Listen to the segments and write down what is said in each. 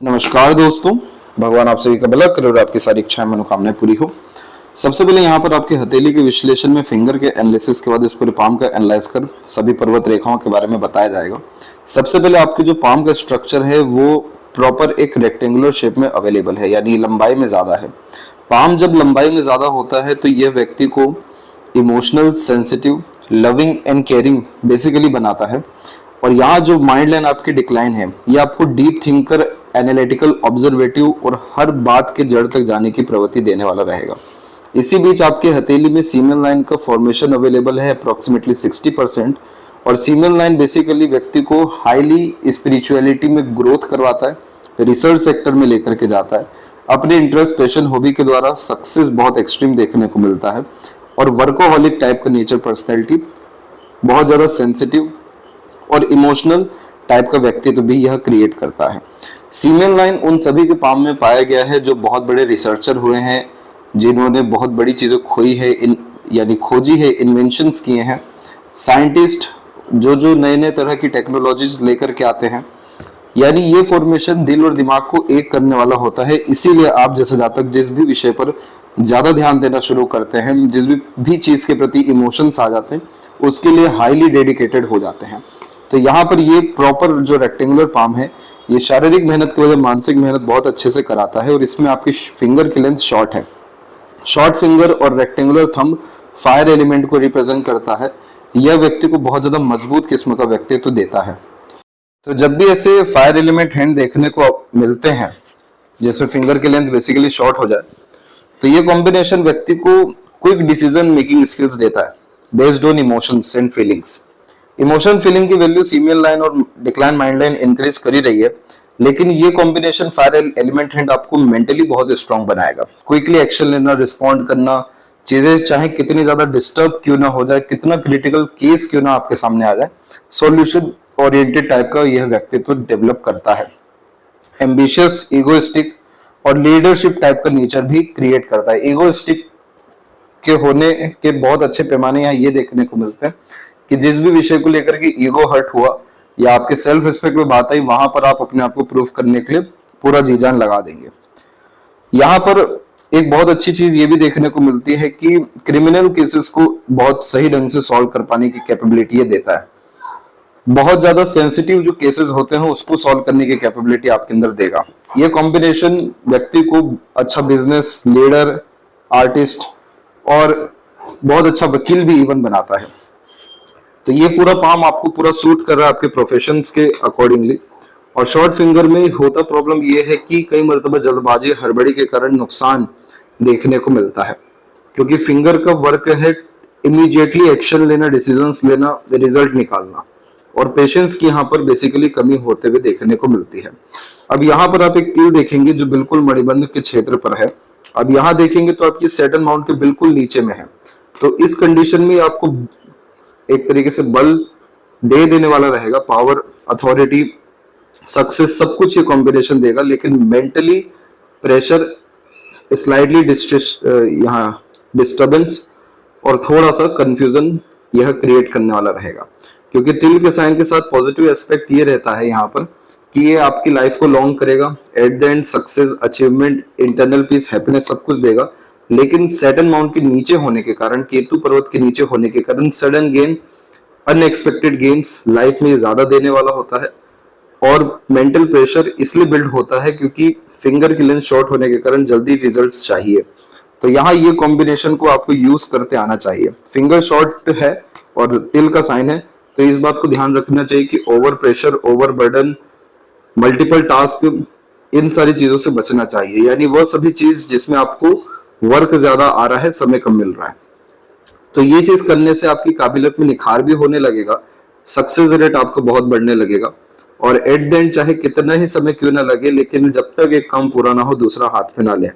नमस्कार दोस्तों, भगवान आप सभी का भला करे और आपकी सारी इच्छाएं मनोकामनाएं पूरी हो। सबसे पहले यहाँ पर आपके हथेली के विश्लेषण में फिंगर के एनालिसिस के बाद इस पूरे पाम का एनालाइज कर सभी पर्वत रेखाओं के बारे में बताया जाएगा। सबसे पहले आपके जो पाम का स्ट्रक्चर है वो प्रॉपर एक रेक्टेंगुलर शेप में अवेलेबल है, यानी लंबाई में ज्यादा है। पाम जब लंबाई में ज्यादा होता है तो यह व्यक्ति को emotional, sensitive, loving and caring basically बनाता है। और यहाँ जो माइंड लाइन आपकी डिक्लाइन है, ये आपको डीप थिंकर, एनालिटिकल, ऑब्जर्वेटिव और हर बात के जड़ तक जाने की प्रवृत्ति देने वाला रहेगा। इसी बीच आपके हथेली में सीमेन लाइन का फॉर्मेशन अवेलेबल है अप्रोक्सीमेटली 60%। और सीमेन लाइन बेसिकली व्यक्ति को हाईली स्पिरिचुअलिटी में ग्रोथ करवाता है, रिसर्च सेक्टर में लेकर के जाता है। अपने इंटरेस्ट, पैशन, हॉबी के द्वारा सक्सेस बहुत एक्सट्रीम देखने को मिलता है। और वर्कोहॉलिक टाइप का नेचर, पर्सनैलिटी, बहुत ज्यादा सेंसिटिव और इमोशनल टाइप का व्यक्तित्व भी यह क्रिएट करता है। सीमेन लाइन उन सभी के पाम में पाया गया है जो बहुत बड़े रिसर्चर हुए हैं, जिन्होंने बहुत बड़ी चीजें खोई है, यानी खोजी है, इन्वेंशंस किए हैं, साइंटिस्ट जो नए नए तरह की टेक्नोलॉजीज लेकर के आते हैं। यानी ये फॉर्मेशन दिल और दिमाग को एक करने वाला होता है। इसीलिए आप जैसे जातक जिस भी विषय पर ज्यादा ध्यान देना शुरू करते हैं, जिस भी चीज के प्रति इमोशंस आ जाते हैं, उसके लिए हाईली डेडिकेटेड हो जाते हैं। तो यहाँ पर ये प्रॉपर जो रेक्टेंगुलर पाम है, ये शारीरिक मेहनत की वजह मानसिक मेहनत बहुत अच्छे से कराता है। और इसमें आपकी फिंगर की लेंथ शॉर्ट है। शॉर्ट फिंगर और रेक्टेंगुलर थंब फायर एलिमेंट को रिप्रेजेंट करता है। यह व्यक्ति को बहुत ज्यादा मजबूत किस्म का व्यक्तित्व देता है। तो जब भी ऐसे फायर एलिमेंट हैंड देखने को मिलते हैं, जैसे फिंगर की लेंथ बेसिकली शॉर्ट हो जाए, तो ये कॉम्बिनेशन व्यक्ति को क्विक डिसीजन मेकिंग स्किल्स देता है based on emotions and feelings. Emotion feeling की वैल्यू सीमेन लाइन और डिक्लाइन माइंड लाइन इंक्रीज कर ही रही है, लेकिन ये कॉम्बिनेशन फायर एलिमेंट हैंड आपको मेंटली बहुत स्ट्रांग बनाएगा। क्विकली एक्शन लेना, रिस्पॉन्ड करना, चीजें चाहे कितनी ज्यादा डिस्टर्ब क्यों ना हो जाए, कितना क्रिटिकल केस क्यों ना आपके सामने आ जाए, सॉल्यूशन ओरिएंटेड टाइप का यह व्यक्तित्व डेवलप करता है। एम्बिशियस, इगोइस्टिक और लीडरशिप टाइप का नेचर भी क्रिएट करता है। इगोइस्टिक के होने के बहुत अच्छे पैमाने यहाँ ये देखने को मिलते हैं कि जिस भी विषय को लेकर के ईगो हर्ट हुआ या आपके सेल्फ रिस्पेक्ट में बात आई, वहां पर आप अपने आप को प्रूव करने के लिए पूरा जी जान लगा देंगे। यहाँ पर एक बहुत अच्छी चीज ये भी देखने को मिलती है कि क्रिमिनल केसेस को बहुत सही ढंग से सॉल्व कर पाने की कैपेबिलिटी ये देता है। बहुत ज्यादा सेंसिटिव जो केसेस होते हैं उसको सॉल्व करने की कैपेबिलिटी आपके अंदर देगा। ये कॉम्बिनेशन व्यक्ति को अच्छा बिजनेस लीडर, आर्टिस्ट और बहुत अच्छा वकील भी इवन बनाता है। तो ये पूरा पाम आपको पूरा सूट कर रहा है आपके प्रोफेशंस के अकॉर्डिंगली। और शॉर्ट फिंगर में होता प्रॉब्लम ये है कि कई मरतबा जल्दबाजी, हड़बड़ी के कारण नुकसान देखने को मिलता है, क्योंकि फिंगर का वर्क है इमीडिएटली एक्शन लेना, डिसीजंस लेना, रिजल्ट निकालना। और पेशेंस की यहाँ पर बेसिकली कमी होते हुए देखने को मिलती है। अब यहाँ पर आप एक तीर देखेंगे जो बिल्कुल मणिबंध के क्षेत्र पर है। अब यहाँ देखेंगे तो आपकी सैटर्न माउंट के बिल्कुल नीचे में है। तो इस कंडीशन में आपको एक तरीके से बल दे देने वाला रहेगा, पावर, अथॉरिटी, सक्सेस, सब कुछ ये कॉम्बिनेशन देगा। लेकिन मेंटली प्रेशर, स्लाइडली यहाँ डिस्टर्बेंस और थोड़ा सा कंफ्यूजन यह क्रिएट करने वाला रहेगा। क्योंकि तिल के साइन के साथ पॉजिटिव एस्पेक्ट ये रहता है यहाँ पर कि ये आपकी लाइफ को लॉन्ग करेगा, at the end success, achievement, internal peace, happiness सब कुछ देगा। लेकिन सैटर्न माउंट के नीचे होने के कारण, केतु पर्वत के नीचे होने के कारण sudden gain, unexpected gains life में ज्यादा देने वाला होता है। और मेंटल प्रेशर इसलिए बिल्ड होता है क्योंकि फिंगर की लेंथ शॉर्ट होने के कारण जल्दी रिजल्ट्स चाहिए। तो यहाँ ये कॉम्बिनेशन को आपको यूज करते आना चाहिए। फिंगर शॉर्ट है और तिल का साइन है, तो इस बात को ध्यान रखना चाहिए कि over pressure, over burden, multiple task, इन सारी चीजों से बचना चाहिए। यानी वह सभी चीज जिसमें आपको वर्क ज्यादा आ रहा है, समय कम मिल रहा है। तो ये चीज करने से आपकी काबिलियत में निखार भी होने लगेगा, सक्सेस रेट आपको बहुत बढ़ने लगेगा। और एट द एंड चाहे कितना ही समय क्यों ना लगे, लेकिन जब तक एक काम पूरा ना हो दूसरा हाथ में ना ले।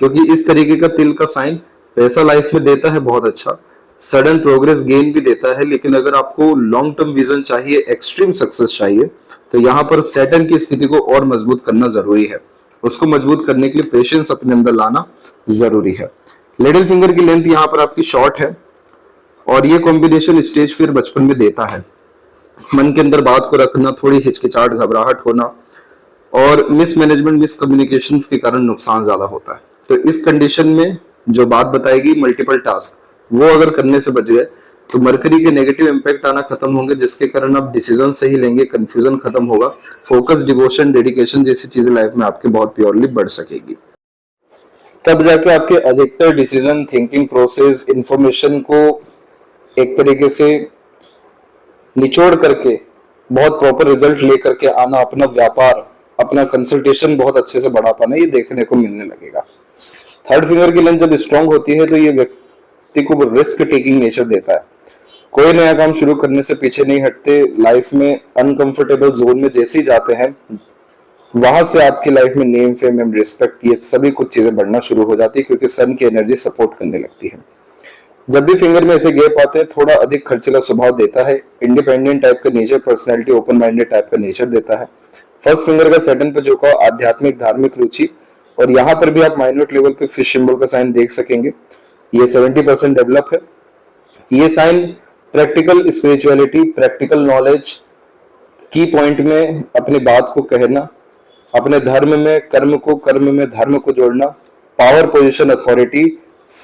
क्योंकि इस तरीके का तिल का साइन पैसा लाइफ में देता है बहुत अच्छा, सडन प्रोग्रेस गेन भी देता है। लेकिन अगर आपको लॉन्ग टर्म विजन चाहिए, एक्सट्रीम सक्सेस चाहिए, तो यहाँ पर सैटर्न की स्थिति को और मजबूत करना जरूरी है। उसको मजबूत करने के लिए पेशेंस अपने अंदर लाना जरूरी है। लिटिल फिंगर की लेंथ यहाँ पर आपकी शॉर्ट है और ये कॉम्बिनेशन स्टेज फियर बचपन में देता है। मन के अंदर बात को रखना, थोड़ी हिचकिचाहट, घबराहट होना, और मिसमैनेजमेंट, मिसकम्युनिकेशंस के कारण नुकसान ज्यादा होता है। तो इस कंडीशन में जो बात बताएगी मल्टीपल टास्क, वो अगर करने से बच गए तो मरकरी के नेगेटिव इंपैक्ट आना खत्म होंगे, जिसके कारण आप डिसीजन सही लेंगे, कंफ्यूजन खत्म होगा, फोकस, डिवोशन, डेडिकेशन जैसी चीजें लाइफ में आपके बहुत प्योरली बढ़ सकेगी। तब जाके आपके अधिकतर डिसीजन, थिंकिंग प्रोसेस, इंफॉर्मेशन को एक तरीके से निचोड़ करके बहुत प्रॉपर रिजल्ट लेकर के आना, अपना व्यापार, अपना कंसल्टेशन बहुत अच्छे से बढ़ा पाना, ये देखने को मिलने लगेगा। थर्ड फिंगर की लाइन जब स्ट्रांग होती है तो ये व्यक्ति को रिस्क टेकिंग नेचर देता है। कोई नया काम शुरू करने से पीछे नहीं हटते। लाइफ में अनकंफर्टेबल जोन में जैसे ही जाते हैं, वहां से आपकी लाइफ में नेम, फेम एंड रिस्पेक्ट, ये सभी कुछ चीजें बढ़ना शुरू हो जाती है, क्योंकि सन की एनर्जी सपोर्ट करने लगती है। जब भी फिंगर में ऐसे गैप आते हैं, थोड़ा अधिक खर्चीला स्वभाव देता है, इंडिपेंडेंट टाइप का nature, personality open minded type का नेचर देता है। फर्स्ट फिंगर का सैटर्न पे झुकाव, आध्यात्मिक धार्मिक रुचि, और यहाँ पर भी आप माइनर लेवल पे फिश सिंबल का साइन देख सकेंगे। ये 70% डेवलप है। ये sign practical spirituality, practical knowledge, की पॉइंट में अपनी बात को कहना, अपने धर्म में कर्म को, कर्म में धर्म को जोड़ना, पावर, पोजीशन, अथॉरिटी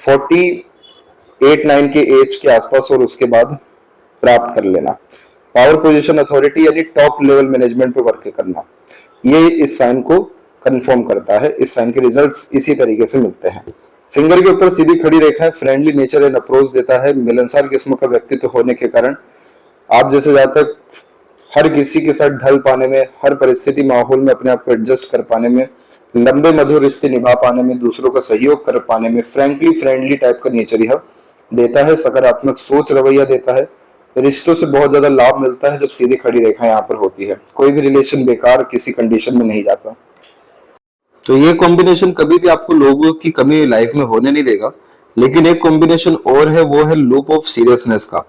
48-9 के एज के आसपास और उसके बाद प्राप्त कर लेना। पावर, पोजीशन, अथॉरिटी यानी टॉप लेवल मैनेजमेंट पे वर्क करना, ये इस साइन को कंफर्म करता है। इस साइन के रिजल्ट्स इसी तरीके से मिलते हैं। फिंगर के ऊपर सीधी खड़ी रेखा है, फ्रेंडली नेचर एंड अप्रोच देता है। मिलनसार किस्म का व्यक्तित्व होने के कारण आप जैसे जातक हर किसी के साथ ढल पाने में, हर परिस्थिति माहौल में अपने आप को एडजस्ट कर पाने में, लंबे मधुर रिश्ते निभा पाने में, दूसरों का सहयोग कर पाने में, फ्रैंकली फ्रेंडली टाइप का नेचर यह देता है। सकारात्मक सोच, रवैया देता है। रिश्तों से बहुत ज्यादा लाभ मिलता है जब सीधी खड़ी रेखा यहाँ पर होती है। कोई भी रिलेशन बेकार किसी कंडीशन में नहीं जाता। तो ये कॉम्बिनेशन कभी भी आपको लोगों की कमी लाइफ में होने नहीं देगा। लेकिन एक कॉम्बिनेशन और है, वो है लूप ऑफ सीरियसनेस का।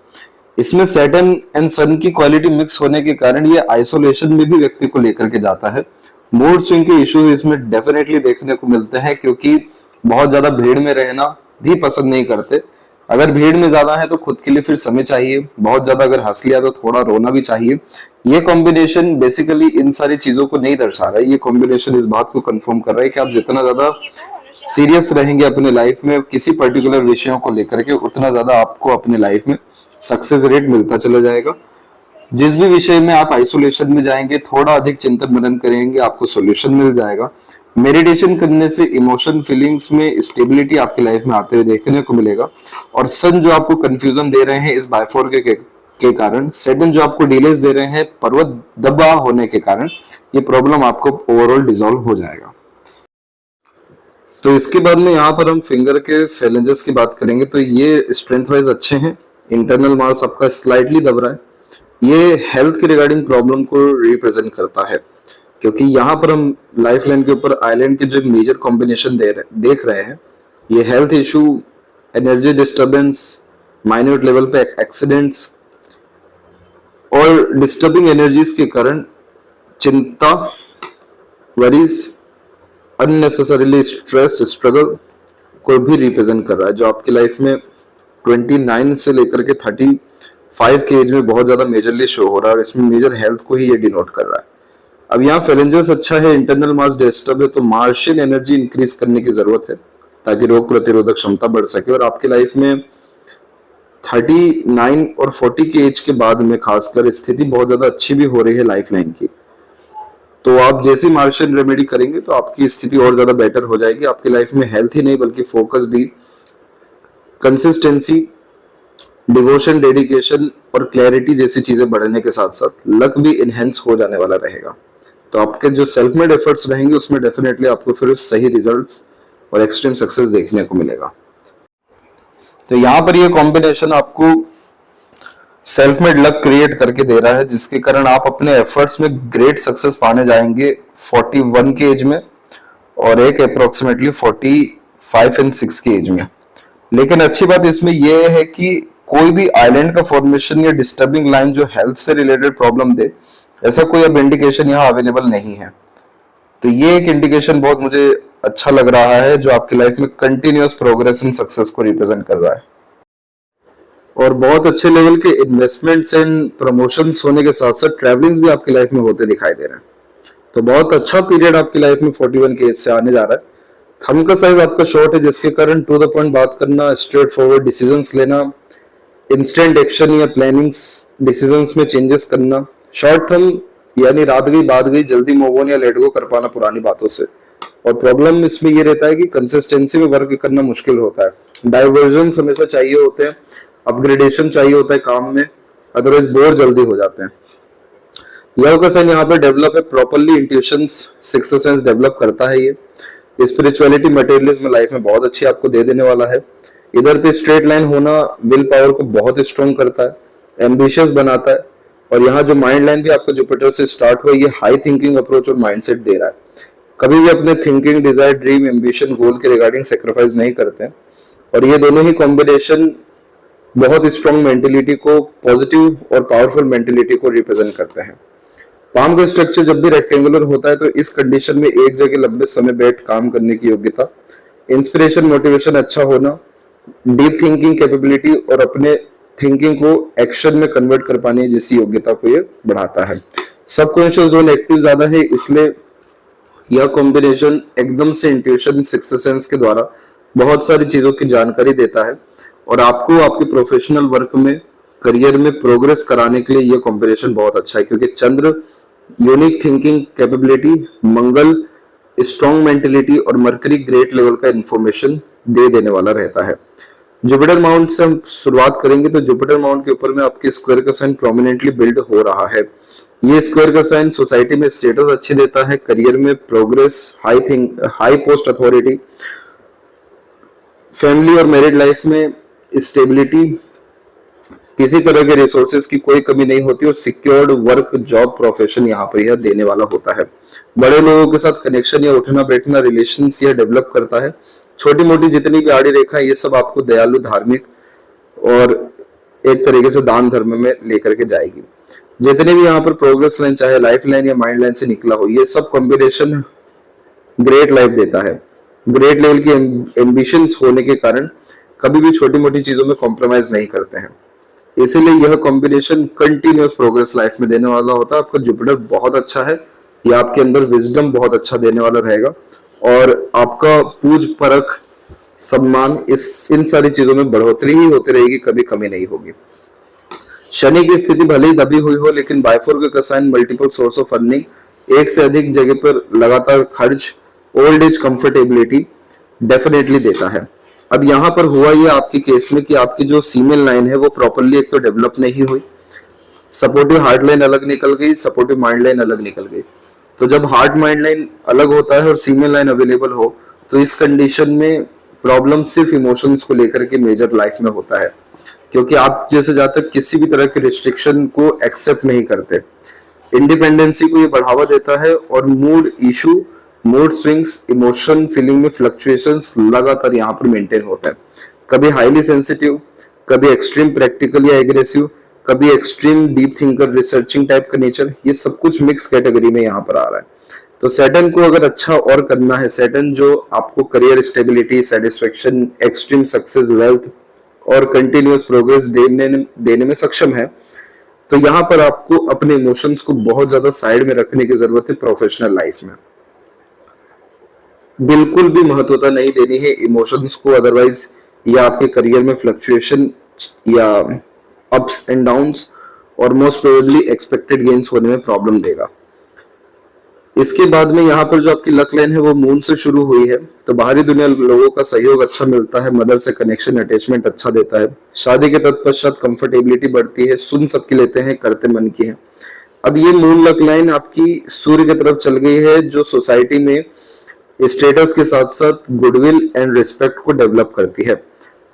इसमें सैटर्न एंड सन की क्वालिटी मिक्स होने के कारण ये आइसोलेशन में भी व्यक्ति को लेकर के जाता है। मूड स्विंग के इश्यूज इसमें डेफिनेटली देखने को मिलते हैं, क्योंकि बहुत ज्यादा भीड़ में रहना भी पसंद नहीं करते। अगर भीड़ में ज्यादा है तो खुद के लिए फिर समय चाहिए। बहुत ज्यादा अगर हंस लिया तो थोड़ा रोना भी चाहिए। ये कॉम्बिनेशन बेसिकली इन सारी चीजों को नहीं दर्शा रहा है। ये कॉम्बिनेशन इस बात को कंफर्म कर रहा है कि आप जितना ज्यादा सीरियस रहेंगे अपने लाइफ में किसी पर्टिकुलर विषयों को लेकर के, उतना ज्यादा आपको अपने लाइफ में सक्सेस रेट मिलता चला जाएगा। जिस भी विषय में आप आइसोलेशन में जाएंगे, थोड़ा अधिक चिंतन मनन करेंगे, आपको सॉल्यूशन मिल जाएगा। मेडिटेशन करने से इमोशन, फीलिंग्स में स्टेबिलिटी आपकी लाइफ में आते हुए देखने को मिलेगा। और सन जो आपको कंफ्यूजन दे रहे हैं इस बायफोर के कारण, सैटर्न जो आपको डिलेस दे रहे हैं पर्वत दबा होने के कारण, ये प्रॉब्लम आपको ओवरऑल डिसॉल्व हो जाएगा। तो इसके बाद में यहाँ पर हम फिंगर के फैलेंजेस की बात करेंगे। तो ये स्ट्रेंथ वाइज अच्छे हैं। इंटरनल मास आपका स्लाइटली दब रहा है। ये हेल्थ के रिगार्डिंग प्रॉब्लम को रिप्रेजेंट करता है, क्योंकि यहाँ पर हम लाइफ लाइन के ऊपर आइलैंड के जो मेजर कॉम्बिनेशन देख रहे हैं, ये health issue, energy disturbance, minute level पे एक्सीडेंट्स और डिस्टर्बिंग एनर्जीज के कारण चिंता, वरीज, अननेसेसरीली स्ट्रेस, स्ट्रगल को भी रिप्रेजेंट कर रहा है, जो आपकी लाइफ में 29 से लेकर के 35 के एज में बहुत ज्यादा मेजरली शो हो रहा है। और इसमें मेजर हेल्थ को ही ये डिनोट कर रहा है। अब यहाँ फैलेंजेस अच्छा है, इंटरनल मास डिस्टर्ब है, तो मार्शियन एनर्जी इंक्रीज करने की जरूरत है ताकि रोग प्रतिरोधक क्षमता बढ़ सके। और आपकी लाइफ में 39 और 40 के एज के बाद में खासकर स्थिति बहुत ज्यादा अच्छी भी हो रही है लाइफ लाइन की। तो आप जैसे मार्शियन रेमेडी करेंगे तो आपकी स्थिति और ज्यादा बेटर हो जाएगी। आपकी लाइफ में हेल्थ ही नहीं बल्कि फोकस भी, कंसिस्टेंसी, डिवोशन, डेडिकेशन और क्लैरिटी जैसी चीजें बढ़ने के साथ साथ लक भी इनहेंस हो जाने वाला रहेगा। तो आपके जो सेल्फ मेड एफर्ट्स रहेंगे उसमें डेफिनेटली आपको फिर सही रिजल्ट्स और एक्सट्रीम सक्सेस देखने को मिलेगा। तो यहाँ पर ये कॉम्बिनेशन आपको सेल्फ मेड लक क्रिएट करके दे रहा है, जिसके कारण आप अपने एफर्ट्स में ग्रेट सक्सेस पाने जाएंगे 41 के एज में और एक अप्रोक्सीमेटली 45 एंड 6 के एज में। लेकिन अच्छी बात इसमें यह है कि कोई भी आइलैंड का फॉर्मेशन या डिस्टर्बिंग लाइन जो हेल्थ से रिलेटेड प्रॉब्लम दे, ऐसा कोई अब इंडिकेशन यहाँ अवेलेबल नहीं है। तो ये एक इंडिकेशन बहुत मुझे अच्छा लग रहा है, जो आपकी लाइफ में कंटिन्यूअस प्रोग्रेस इन सक्सेस को रिप्रेजेंट कर रहा है। और बहुत अच्छे लेवल के इन्वेस्टमेंट्स एंड प्रमोशंस होने के साथ साथ ट्रैवलिंग्स भी आपकी लाइफ में होते दिखाई दे रहे हैं। तो बहुत अच्छा पीरियड आपकी लाइफ में 41 के एज से आने जा रहा है। थंब का साइज आपका शॉर्ट है, जिसके कारण टू द पॉइंट बात करना, स्ट्रेट फॉरवर्ड डिसीजंस लेना, इंस्टेंट एक्शन या प्लानिंग्स डिसीजंस में चेंजेस करना। शॉर्ट थंब यानी रात गई बात गई, जल्दी मूव ऑन या लेट गो कर पाना पुरानी बातों से। और प्रॉब्लम इसमें ये रहता है कि कंसिस्टेंसी में वर्क करना मुश्किल होता है। डाइवर्जन हमेशा चाहिए होते हैं, अपग्रेडेशन चाहिए होता है काम में, अदरवाइज बोर जल्दी हो जाते हैं। लव का साइन यहाँ पे डेवलप है properly, intuitions, sixth sense develop करता है ये। स्पिरिचुअलिटी मटेरियलिज्म लाइफ में बहुत अच्छी आपको दे देने वाला है। इधर पे स्ट्रेट लाइन होना विल पावर को बहुत स्ट्रॉन्ग करता है, एम्बिशियस बनाता है। और यहाँ जो माइंड लाइन भी आपको जुपिटर से स्टार्ट हुआ, ये हाई थिंकिंग अप्रोच और माइंडसेट दे रहा है। कभी भी अपने थिंकिंग, डिजायर, ड्रीम, एम्बिशन, गोल के रिगार्डिंग सेक्रीफाइस नहीं करते हैं। और ये दोनों ही कॉम्बिनेशन बहुत स्ट्रॉन्ग मेंटेलिटी को, पॉजिटिव और पावरफुल मेंटेलिटी को रिप्रेजेंट करते हैं। पाम का स्ट्रक्चर जब भी रेक्टेंगुलर होता है तो इस कंडीशन में एक जगह लंबे समय बैठ काम करने की योग्यता, इंस्पिरेशन, मोटिवेशन अच्छा होना, डीप थिंकिंग कैपेबिलिटी और अपने थिंकिंग को एक्शन में कन्वर्ट कर पाने जैसी योग्यता को ये बढ़ाता है। सबकॉन्शियस जोन एक्टिव ज्यादा है, इसलिए यह कॉम्बिनेशन एकदम से इंट्यूशन, सिक्स्थ सेंस के द्वारा बहुत सारी चीजों की जानकारी देता है। और आपको आपके प्रोफेशनल वर्क में, करियर में प्रोग्रेस कराने के लिए यह कॉम्बिनेशन बहुत अच्छा है, क्योंकि चंद्र यूनिक थिंकिंग कैपेबिलिटी, मंगल स्ट्रॉन्ग मेंटेलिटी और मरकरी ग्रेट लेवल का इंफॉर्मेशन दे देने वाला रहता है। जुपिटर माउंट से हम शुरुआत करेंगे तो जुपिटर माउंट के ऊपर में आपके स्क्वायर का साइन प्रोमिनेंटली बिल्ड हो रहा है। ये स्क्वायर का साइन सोसाइटी में स्टेटस अच्छी देता है, करियर में progress, high post authority, family और मैरिड लाइफ में स्टेबिलिटी, किसी तरह के रिसोर्सेज की कोई कमी नहीं होती और सिक्योर्ड वर्क, जॉब, प्रोफेशन यहाँ पर यह देने वाला होता है। बड़े लोगों के साथ कनेक्शन या उठना बैठना, रिलेशंस यह डेवलप करता है। छोटी मोटी जितनी भी आड़ी रेखा है, ये सब आपको दयालु, धार्मिक और एक तरीके से दान धर्म में लेकर के जाएगी। जितने भी यहाँ पर प्रोग्रेस लाइन, चाहे लाइफ लाइन या माइंड लाइन से निकला हो, ये सब कॉम्बिनेशन ग्रेट लाइफ देता है। ग्रेट लेवल की एम्बिशंस होने के कारण कभी भी छोटी मोटी चीजों में कॉम्प्रोमाइज नहीं करते हैं, इसीलिए यह कॉम्बिनेशन कंटिन्यूअस प्रोग्रेस लाइफ में देने वाला होता है। आपका जुपिटर बहुत अच्छा है, यह आपके अंदर विजडम बहुत अच्छा देने वाला रहेगा और आपका पूज परख, सम्मान, इन सारी चीजों में बढ़ोतरी ही होती रहेगी, कभी कमी नहीं होगी। शनि की स्थिति भले ही दबी हुई हो, लेकिन बाइफोर का sign, multiple source of earning, एक से अधिक जगह पर लगातार खर्च, ओल्ड एज कंफर्टेबिलिटी डेफिनेटली देता है। अब यहाँ पर हुआ ये आपके केस में कि आपकी जो सीमेल लाइन है वो प्रॉपरली एक तो डेवलप नहीं हुई, सपोर्टिव हार्ट लाइन अलग निकल गई, सपोर्टिव माइंड लाइन अलग निकल गई। तो जब हार्ट माइंड लाइन अलग होता है और सीमेल लाइन अवेलेबल हो, तो इस कंडीशन में प्रॉब्लम सिर्फ इमोशंस को लेकर के मेजर लाइफ में होता है, क्योंकि आप जैसे जातक किसी भी तरह के रिस्ट्रिक्शन को एक्सेप्ट नहीं करते। इंडिपेंडेंसी को ये बढ़ावा देता है और mood issue, mood swings, emotion, feeling में फ्लक्चुएशंस लगातार यहाँ पर मेंटेन होता है। कभी हाईली सेंसिटिव, कभी एक्सट्रीम प्रैक्टिकल या एग्रेसिव, कभी extreme deep thinker, researching type का नेचर, ये सब कुछ मिक्स कैटेगरी में यहाँ पर आ रहा है। तो सैटर्न को अगर अच्छा और करना है, सैटर्न जो आपको career stability, satisfaction, extreme success, wealth और कंटिन्यूअस प्रोग्रेस देने में सक्षम है, तो यहाँ पर आपको अपने इमोशंस को बहुत ज्यादा साइड में रखने की जरूरत है। प्रोफेशनल लाइफ में बिल्कुल भी महत्वता नहीं देनी है इमोशंस को, अदरवाइज ये आपके करियर में फ्लक्चुएशन या अप्स एंड डाउन्स और मोस्ट प्रोबेबली एक्सपेक्टेड गेन्स होने में प्रॉब्लम देगा। इसके बाद में यहाँ पर जो आपकी लक लाइन है वो मून से शुरू हुई है, तो बाहरी दुनिया लोगों का सहयोग अच्छा मिलता है, मदर से कनेक्शन, अटैचमेंट अच्छा देता है। शादी के तत्पश्चात कंफर्टेबिलिटी बढ़ती है, सुन सबकी लेते हैं, करते मन की है। अब ये मून लक लाइन आपकी सूर्य की तरफ चल गई है, जो सोसाइटी में स्टेटस के साथ साथ गुडविल एंड रिस्पेक्ट को डेवलप करती है।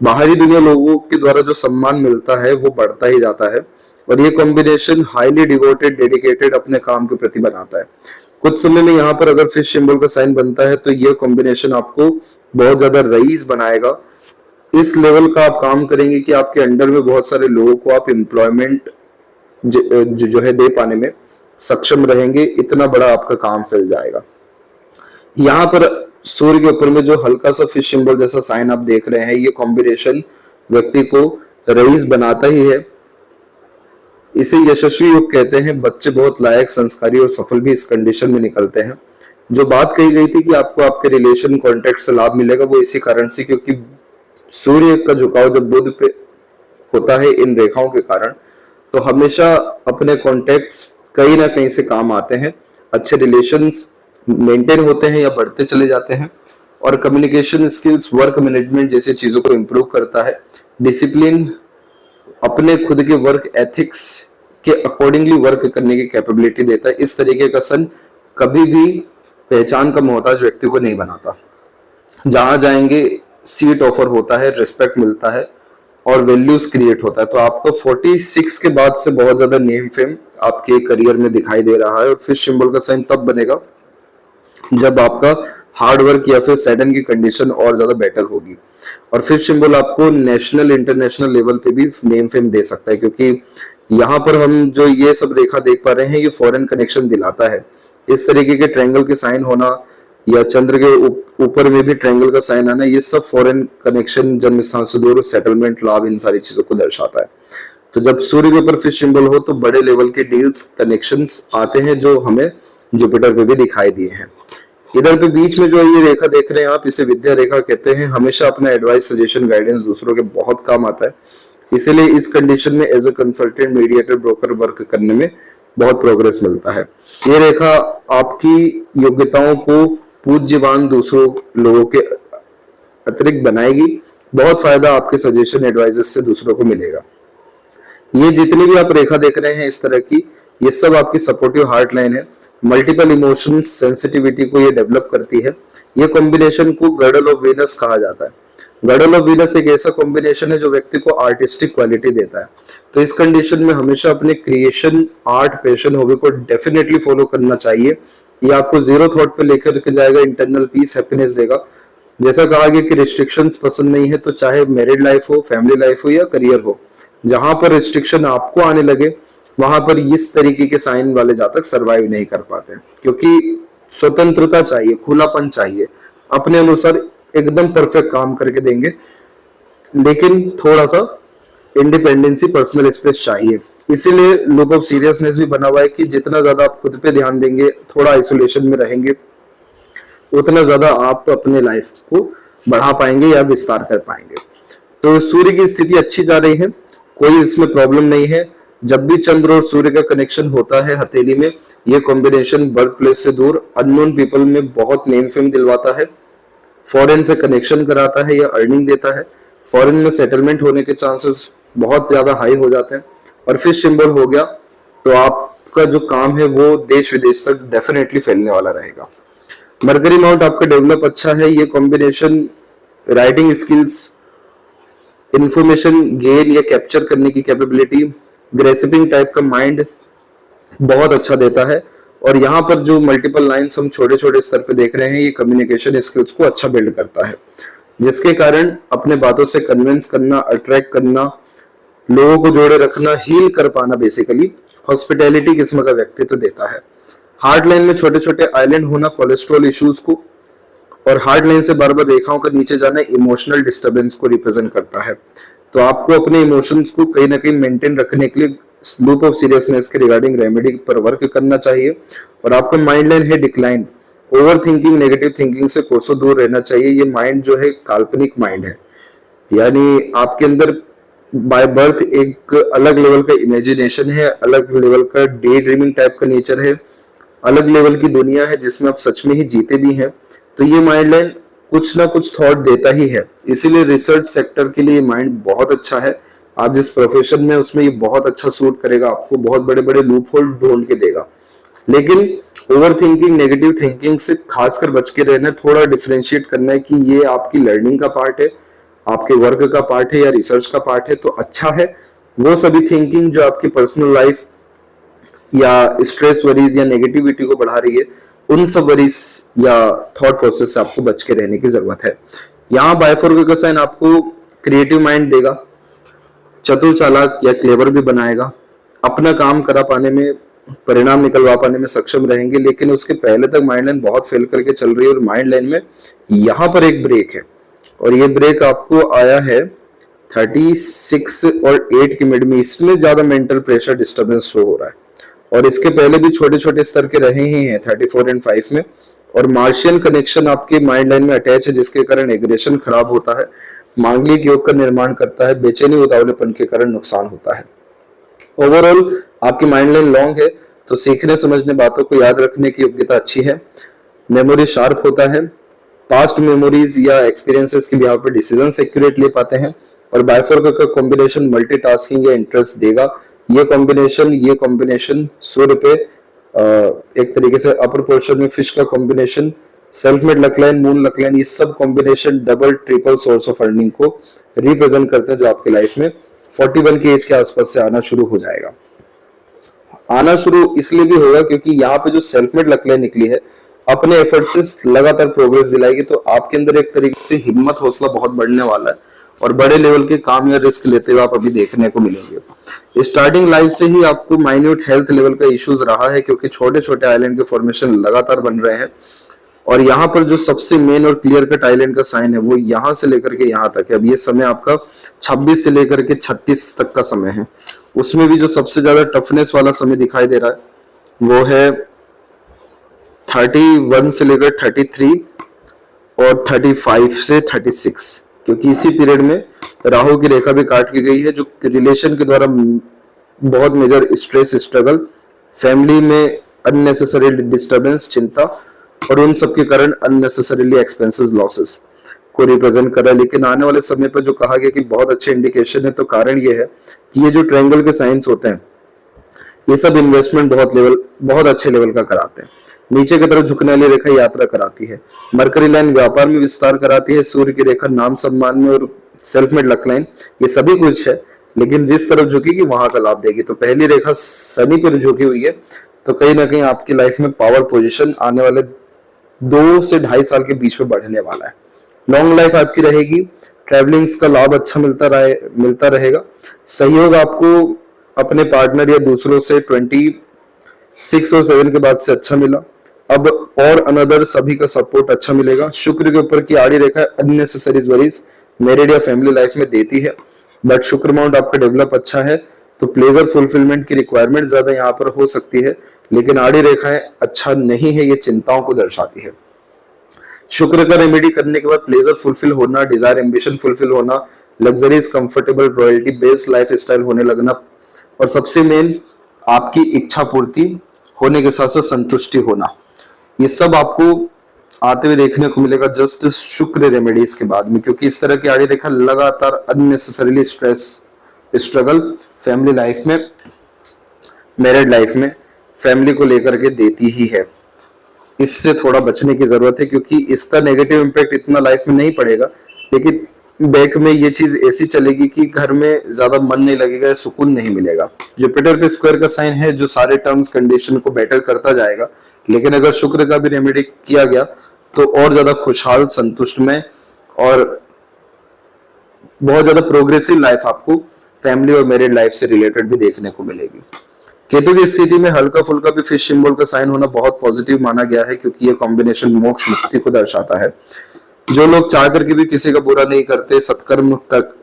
बाहरी दुनिया लोगों के द्वारा जो सम्मान मिलता है वो बढ़ता ही जाता है और ये कॉम्बिनेशन हाईली डिवोटेड, डेडिकेटेड अपने काम के प्रति बनाता है। कुछ समय में यहाँ पर अगर फिश सिंबल का साइन बनता है तो ये कॉम्बिनेशन आपको बहुत ज्यादा रईस बनाएगा। इस लेवल का आप काम करेंगे कि आपके अंडर में बहुत सारे लोगों को आप एम्प्लॉयमेंट जो है दे पाने में सक्षम रहेंगे, इतना बड़ा आपका काम फैल जाएगा। यहाँ पर सूर्य के ऊपर में जो हल्का सा फिश सिंबल जैसा साइन आप देख रहे हैं, ये कॉम्बिनेशन व्यक्ति को रईस बनाता ही है। इसे यशस्वी युग कहते हैं। बच्चे बहुत लायक, संस्कारी और सफल भी इस कंडीशन में निकलते हैं। जो बात कही गई थी कि आपको आपके रिलेशन कॉन्टेक्ट से लाभ मिलेगा, वो इसी कारण से क्योंकि सूर्य का झुकाव जब बुध पे होता है इन रेखाओं के कारण, तो हमेशा अपने कॉन्टेक्ट्स कहीं ना कहीं से काम आते हैं। अच्छे रिलेशंस मेंटेन होते हैं या बढ़ते चले जाते हैं, और कम्युनिकेशन स्किल्स, वर्क मैनेजमेंट जैसी चीजों को इम्प्रूव करता है। डिसिप्लिन, अपने खुद के वर्क एथिक्स के अकॉर्डिंगली वर्क करने की कैपेबिलिटी देता है। इस तरीके का सन कभी भी पहचान का मोहताज व्यक्ति को नहीं बनाता। जहां जाएंगे सीट ऑफर होता है, रिस्पेक्ट मिलता है और वैल्यूज क्रिएट होता है। तो आपको 46 के बाद से बहुत ज्यादा नेम फेम आपके करियर में दिखाई दे रहा है। और फिश सिंबल का साइन तब बनेगा जब आपका हार्ड वर्क या फिर सैटर्न की कंडीशन और ज्यादा बेटर होगी। और फिश सिंबल आपको नेशनल इंटरनेशनल लेवल पे भी नेम फेम दे सकता है, क्योंकि यहाँ पर हम जो ये सब रेखा देख पा रहे हैं, ये फॉरेन कनेक्शन दिलाता है। इस तरीके के ट्रायंगल के साइन होना या चंद्र के ऊपर में भी ट्रायंगल का साइन आना, ये सब फॉरेन कनेक्शन, जन्म स्थान से दूर, सेटलमेंट, लाभ, इन सारी चीजों को दर्शाता है। तो जब सूर्य के ऊपर फिश सिंबल हो तो बड़े लेवल के डील्स, कनेक्शंस आते हैं, जो हमें जुपिटर पे भी दिखाई दिए हैं। इधर पे बीच में जो ये रेखा देख रहे हैं आप, इसे विद्या रेखा कहते हैं। हमेशा अपना एडवाइस, सजेशन, गाइडेंस दूसरों के बहुत काम आता है। इसीलिए इस कंडीशन में as a consultant, mediator, broker work करने में बहुत प्रोग्रेस मिलता है। ये रेखा आपकी योग्यताओं को पूज्यवान दूसरों लोगों के अतिरिक्त बनाएगी। बहुत फायदा आपके सजेशन, एडवाइजेस से दूसरों को मिलेगा। ये जितनी भी आप रेखा देख रहे हैं इस तरह की, ये सब आपकी सपोर्टिव हार्ट लाइन है। मल्टीपल इमोशंस, सेंसिटिविटी को ये डेवलप करती है। ये कॉम्बिनेशन को गॉडल ऑफ वीनस कहा जाता है। गॉडल ऑफ वीनस एक ऐसा कॉम्बिनेशन है जो व्यक्ति को आर्टिस्टिक क्वालिटी देता है। तो इस कंडीशन में हमेशा अपने क्रिएशन, आर्ट, पैशन, हॉबी को डेफिनेटली फॉलो करना चाहिए। ये आपको जीरो थॉट पे लेकर के जाएगा, इंटरनल पीस, हैप्पीनेस देगा। जैसा कहा गया कि रिस्ट्रिक्शंस पसंद नहीं है, तो चाहे मैरिड लाइफ हो, फैमिली लाइफ हो या करियर हो, जहां पर रिस्ट्रिक्शन आपको आने लगे वहां पर इस तरीके के साइन वाले जातक सरवाइव नहीं कर पाते, क्योंकि स्वतंत्रता चाहिए, खुलापन चाहिए, अपने अनुसार एकदम परफेक्ट काम करके देंगे, लेकिन थोड़ा सा इंडिपेंडेंसी, पर्सनल स्पेस चाहिए। इसीलिए लुक ऑफ सीरियसनेस भी बना हुआ है कि जितना ज्यादा आप खुद पे ध्यान देंगे, थोड़ा आइसोलेशन में रहेंगे, उतना ज्यादा आप अपने लाइफ को बढ़ा पाएंगे या विस्तार कर पाएंगे। तो सूर्य की स्थिति अच्छी जा रही है, कोई इसमें प्रॉब्लम नहीं है। जब भी चंद्र और सूर्य का कनेक्शन होता है हथेली में, ये कॉम्बिनेशन बर्थ प्लेस से दूर, अननोन पीपल में बहुत नेम फेम दिलवाता है, फॉरेन से कनेक्शन कराता है या अर्निंग देता है, फॉरेन में सेटलमेंट होने के चांसेस बहुत ज्यादा हाई हो जाते हैं। और फिश सिंबल हो गया तो आपका जो काम है वो देश विदेश तक डेफिनेटली फैलने वाला रहेगा। मरकरी माउंट आपका डेवलप अच्छा है। ये combination writing skills, information gain या कैप्चर करने की कैपेबिलिटी, ग्रेसिपिंग टाइप का माइंड बहुत अच्छा देता है। और यहाँ पर जो मल्टीपल लाइंस हम छोटे छोटे स्तर पे देख रहे हैं, ये कम्युनिकेशन स्किल्स को अच्छा बिल्ड करता है, जिसके कारण अपने बातों से कन्विंस करना, अट्रैक्ट करना, लोगों को जोड़े रखना, हील कर पाना, बेसिकली हॉस्पिटैलिटी किस्म का व्यक्तित्व देता है। हार्ट लाइन में छोटे छोटे आइलैंड होना कोलेस्ट्रॉल इश्यूज को, और हार्ट लाइन से बार बार रेखाओं का नीचे जाना इमोशनल डिस्टर्बेंस को रिप्रेजेंट करता है। तो आपको अपने इमोशंस को कहीं ना कहीं मेंटेन रखने के लिए लूप ऑफ सीरियसनेस के रिगार्डिंग रेमेडी पर वर्क करना चाहिए। और आपका माइंड लाइन है decline, over thinking, negative thinking से कोसों दूर रहना चाहिए। ये माइंड जो है काल्पनिक माइंड है, यानी आपके अंदर बाय बर्थ एक अलग लेवल का इमेजिनेशन है, अलग लेवल का डे ड्रीमिंग टाइप का नेचर है, अलग लेवल की दुनिया है जिसमें आप सच में ही जीते भी हैं। तो ये माइंड लाइन कुछ ना कुछ थॉट देता ही है। इसीलिए रिसर्च सेक्टर के लिए माइंड बहुत अच्छा है। आप जिस प्रोफेशन में उसमें ये बहुत अच्छा सूट करेगा, आपको बहुत बड़े बड़े लूप होल ढूंढ के देगा। लेकिन ओवर थिंकिंग, नेगेटिव थिंकिंग से खासकर बच के रहना, थोड़ा डिफरेंशिएट करना है कि ये आपकी लर्निंग का पार्ट है, आपके वर्क का पार्ट है या रिसर्च का पार्ट है, तो अच्छा है। वो सभी थिंकिंग जो आपकी पर्सनल लाइफ या स्ट्रेस, वरीज या नेगेटिविटी को बढ़ा रही है, उन सब वरीज या थॉट प्रोसेस से आपको बच के रहने की जरूरत है। यहाँ बायफोर्क का साइन आपको क्रिएटिव माइंड देगा, चतुर, चालाक या क्लेवर भी बनाएगा, अपना काम करा पाने में, परिणाम निकलवा पाने में सक्षम रहेंगे। लेकिन उसके पहले तक माइंड लाइन बहुत फेल करके चल रही है, और माइंड लाइन में यहाँ पर एक ब्रेक है, और ये ब्रेक आपको आया है 36 और 8 के मिड में इसमें ज्यादा मेंटल प्रेशर डिस्टर्बेंस शो हो रहा है, और इसके पहले भी छोटे छोटे स्तर के रहे ही हैं 34 एंड 5 में। और मार्शियन कनेक्शन आपके माइंड लाइन में अटैच है, जिसके कारण एग्रेशन खराब होता है, मांगलिक योग का निर्माण करता है, बेचैनी उतावलेपन के कारण नुकसान होता है। ओवरऑल आपकी माइंड लाइन लॉन्ग है, तो सीखने समझने बातों को याद रखने की योग्यता अच्छी है, मेमोरी शार्प होता है, पास्ट मेमोरीज या एक्सपीरियंसेस के बिहाव पर डिसीजन एक्यूरेट ले पाते हैं, और बाइफोरका का कॉम्बिनेशन मल्टीटास्किंग या इंटरेस्ट देगा। ये कॉम्बिनेशन सूर्य पे एक तरीके से अपर पोर्शन में फिश का कॉम्बिनेशन, सेल्फ मेड लकलाइन, मून लकलाइन, ये सब combination double triple source of earning को रिप्रेजेंट करते हैं, जो आपकी लाइफ में 41 की एज के आसपास से आना शुरू हो जाएगा। आना शुरू इसलिए भी होगा क्योंकि यहाँ पे जो सेल्फ मेड लकलाइन निकली है अपने एफर्ट से लगातार प्रोग्रेस दिलाएगी, तो आपके अंदर एक तरीके से हिम्मत हौसला बहुत बढ़ने वाला है, और बड़े लेवल के काम या रिस्क लेते हुए आप अभी देखने को मिलेंगे। स्टार्टिंग लाइफ से ही आपको माइन्यूट हेल्थ लेवल का इश्यूज रहा है, क्योंकि छोटे छोटे आइलैंड के फॉर्मेशन लगातार बन रहे हैं, और यहाँ पर जो सबसे मेन और क्लियर कट आइलैंड का साइन है वो यहाँ से लेकर के यहाँ तक है। अब ये समय आपका 26 से लेकर के 36 तक का समय है, उसमें भी जो सबसे ज्यादा टफनेस वाला समय दिखाई दे रहा है वो है 31 से लेकर 33 और 35 से 36, क्योंकि इसी पीरियड में राहु की रेखा भी काट की गई है, जो रिलेशन के द्वारा बहुत मेजर स्ट्रेस, स्ट्रगल, फैमिली में अननेसेसरी डिस्टर्बेंस, चिंता, और उन सब के कारण अननेसेसरीली एक्सपेंसेस, लॉसेस को रिप्रेजेंट कर रहा है। लेकिन आने वाले समय पर जो कहा गया कि बहुत अच्छे इंडिकेशन है, तो कारण ये है कि ये जो ट्रायंगल के साइंस होते हैं ये सब इन्वेस्टमेंट बहुत अच्छे लेवल का कराते हैं। नीचे की तरफ झुकने वाली रेखा यात्रा कराती है, मरकरी लाइन व्यापार में विस्तार कराती है, सूर्य की रेखा नाम सम्मान में, और सेल्फ मेड लक लाइन, ये सभी कुछ है, लेकिन जिस तरफ झुकेगी वहां का लाभ देगी। तो पहली रेखा शनि पर झुकी हुई है, तो कहीं ना कहीं आपकी लाइफ में पावर पोजीशन आने वाले 2 से 2.5 साल के बीच में बढ़ने वाला है। लॉन्ग लाइफ आपकी रहेगी, ट्रैवलिंग्स का लाभ अच्छा मिलता रहेगा, सहयोग आपको अपने पार्टनर या दूसरों से 26 और 7 के बाद से अच्छा मिला। अब और अनदर सभी का सपोर्ट अच्छा मिलेगा। शुक्र के ऊपर की आड़ी रेखा अननेसेसरी वरीज मैरिड या फैमिली लाइफ में देती है, बट शुक्र माउंट आपका डेवलप अच्छा है, तो प्लेजर फुलफिलमेंट की रिक्वायरमेंट ज्यादा यहाँ पर हो सकती है, लेकिन आड़ी रेखाएं अच्छा नहीं है, ये चिंताओं को दर्शाती है। शुक्र का रेमेडी करने के बाद प्लेजर फुलफिल होना, डिजायर एम्बिशन फुलफिल होना, luxuries comfortable royalty based life style होने लगना, और सबसे मेन आपकी इच्छा पूर्ति होने के साथ साथ संतुष्टि होना, ये सब आपको आते हुए देखने को मिलेगा जस्ट शुक्र रेमेडीज के बाद में, क्योंकि इस तरह की आड़ी रेखा लगातार unnecessarily stress, struggle family life में, मैरिड लाइफ में फैमिली को लेकर के देती ही है। इससे थोड़ा बचने की जरूरत है, क्योंकि इसका नेगेटिव इम्पैक्ट इतना लाइफ में नहीं पड़ेगा, लेकिन बैक में ये चीज ऐसी चलेगी कि घर में ज्यादा मन नहीं लगेगा, सुकून नहीं मिलेगा। जुपिटर के स्क्वायर का साइन है जो सारे टर्म्स कंडीशन को बेटर करता जाएगा, लेकिन अगर शुक्र का भी रेमेडी किया गया तो और ज्यादा खुशहाल, संतुष्ट में और बहुत ज्यादा प्रोग्रेसिव लाइफ आपको फैमिली और मैरिड लाइफ से रिलेटेड भी देखने को मिलेगी। केतु की स्थिति में हल्का फुल्का भी फिश सिंबल का साइन होना बहुत पॉजिटिव माना गया है, क्योंकि ये कॉम्बिनेशन मोक्ष मुक्ति को दर्शाता है। जो लोग चाह करके भी किसी का बुरा नहीं करते, सत्कर्म तक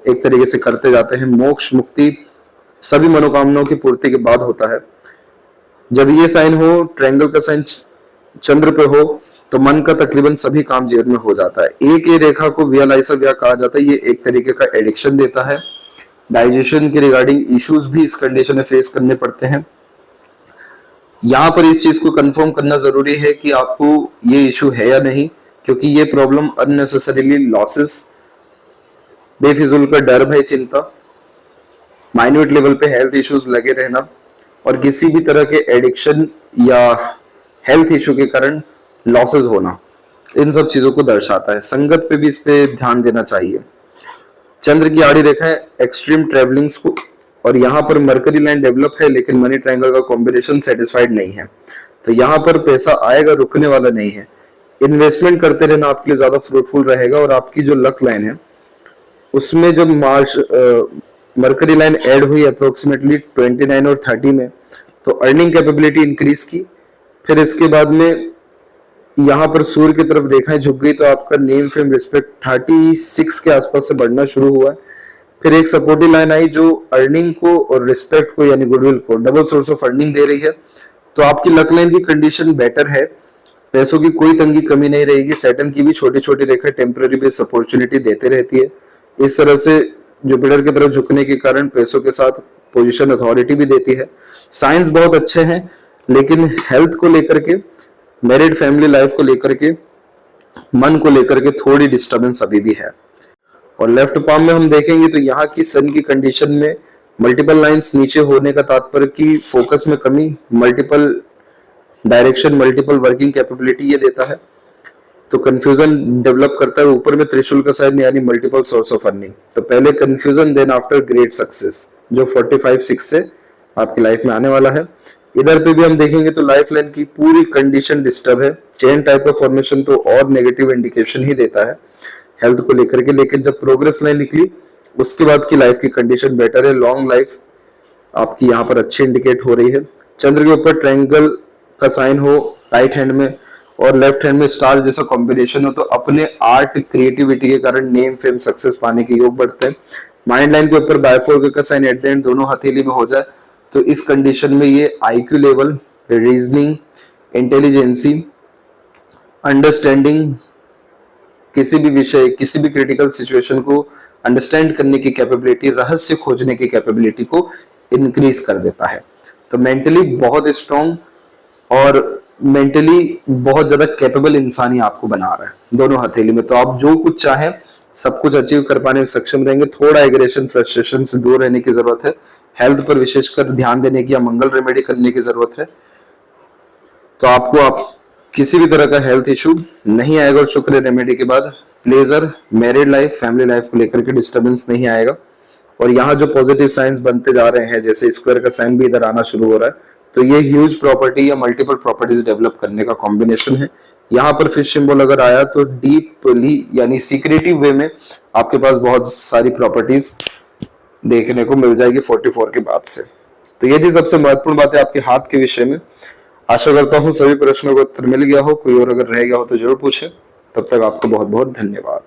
एक तरीके से करते जाते हैं, मोक्ष मुक्ति सभी मनोकामनाओं की पूर्ति के बाद होता है। जब ये साइन हो, ट्रायंगल का साइन चंद्र पे हो, तो मन का तकरीबन सभी काम जीवन में हो जाता है। एक ये रेखा को वियालाइसा व्या कहा जाता है, ये एक तरीके का एडिक्शन देता है। डाइजेशन के रिगार्डिंग इश्यूज भी इस कंडीशन में फेस करने पड़ते हैं। यहाँ पर इस चीज को कंफर्म करना जरूरी है कि आपको ये इशू है या नहीं, क्योंकि ये प्रॉब्लम अननेसेसरीली लॉसेस, बेफिजूल का डर, भय, चिंता, माइन्यूट लेवल पे हेल्थ इश्यूज लगे रहना और किसी भी तरह के एडिक्शन या हेल्थ इशू के कारण लॉसेस होना, इन सब चीजों को दर्शाता है। संगत पे भी इस पे ध्यान देना चाहिए। चंद्र की आड़ी रेखा है एक्सट्रीम ट्रेवलिंग्स को, और यहाँ पर मरकरी लाइन डेवलप है, लेकिन मनी ट्रायंगल का कॉम्बिनेशन सेटिस्फाइड नहीं है, तो यहाँ पर पैसा आएगा, रुकने वाला नहीं है। इन्वेस्टमेंट करते रहना आपके लिए ज्यादा फ्रूटफुल रहेगा। और आपकी जो लक लाइन है उसमें जब मरकरी लाइन ऐड हुई अप्रोक्सीमेटली 29 और 30 में, तो अर्निंग कैपेबिलिटी इंक्रीज की। फिर इसके बाद में यहाँ पर सूर्य की तरफ रेखाएं झुक गई तो आपका नेम फेम रिस्पेक्ट 36 के आसपास से बढ़ना शुरू हुआ है। फिर एक सपोर्टिव लाइन आई जो अर्निंग को और रिस्पेक्ट को यानी गुडविल को डबल सोर्स ऑफ अर्निंग दे रही है। तो आपकी लक लाइन की कंडीशन बेटर है, पैसों की कोई तंगी कमी नहीं रहेगी। सैटर्न की भी छोटी छोटी रेखा टेम्पररी बेस अपॉर्चुनिटी देते रहती है। इस तरह से जुपिटर की तरफ झुकने के कारण पैसों के साथ पोजीशन अथॉरिटी भी देती है। साइंस बहुत अच्छे हैं, लेकिन हेल्थ को लेकर के, मैरिड फैमिली लाइफ को लेकर के, मन को लेकर के थोड़ी डिस्टर्बेंस अभी भी है। और लेफ्ट पाम में हम देखेंगे तो यहाँ की सन की कंडीशन में मल्टीपल लाइंस नीचे होने का तात्पर्य की फोकस में कमी, multiple direction, multiple working capability ये देता है। तो कंफ्यूजन डेवलप करता है। ऊपर में त्रिशूल का साइन यानी मल्टीपल सोर्स ऑफ अर्निंग। तो पहले confusion then after great success, जो 45-6 से आपकी लाइफ में आने वाला है। इधर पे भी हम देखेंगे तो लाइफ लाइन की पूरी कंडीशन डिस्टर्ब है। चेन टाइप का फॉर्मेशन तो और नेगेटिव इंडिकेशन ही देता है हेल्थ को लेकर के। लेकिन जब प्रोग्रेस लाइन निकली उसके बाद की लाइफ की कंडीशन बेटर है। लॉन्ग लाइफ आपकी यहाँ पर अच्छी इंडिकेट हो रही है। चंद्र के ऊपर ट्रायंगल का साइन हो राइट हैंड में और लेफ्ट हैंड में स्टार जैसा कॉम्बिनेशन हो तो अपने आर्ट क्रिएटिविटी के कारण नेम फेम सक्सेस पाने के योग बढ़ते हैं। माइंड लाइन के ऊपर बायफोर का साइन एट द एंड दोनों हथेली में हो जाए तो इस कंडीशन में ये IQ level, reasoning, intelligence, understanding, किसी भी विषय, किसी भी क्रिटिकल सिचुएशन को अंडरस्टैंड करने की कैपेबिलिटी, रहस्य खोजने की कैपेबिलिटी को इंक्रीज कर देता है। तो मेंटली बहुत स्ट्रॉन्ग और मेंटली बहुत ज्यादा कैपेबल इंसान ही आपको बना रहा है दोनों हथेली में। तो आप जो कुछ चाहें सब कुछ अचीव कर पाने में सक्षम रहेंगे। थोड़ा एग्रेशन, फ्रस्ट्रेशन से दूर रहने की जरूरत है। हेल्थ पर विशेषकर ध्यान देने की या मंगल रेमेडी करने की जरूरत है। तो आपको आप किसी भी तरह का हेल्थ इशू नहीं आएगा और शुक्र रेमेडी के बाद pleasure, married life, family life को लेकर के डिस्टर्बेंस नहीं आएगा। और यहाँ जो पॉजिटिव साइंस बनते जा रहे हैं, जैसे स्क्वायर का साइन भी इधर आना शुरू हो रहा है, तो ये ह्यूज प्रॉपर्टी या मल्टीपल प्रॉपर्टीज डेवलप करने का कॉम्बिनेशन है। यहाँ पर फिश सिंबल अगर आया तो डीपली यानी सीक्रेटिव वे में आपके पास बहुत सारी प्रॉपर्टीज देखने को मिल जाएगी 44 के बाद से। तो ये थी सबसे महत्वपूर्ण बातें आपके हाथ के विषय में। आशा करता हूँ सभी प्रश्नों का उत्तर मिल गया हो। कोई और अगर रह गया हो तो जरूर पूछें। तब तक आपको बहुत बहुत धन्यवाद।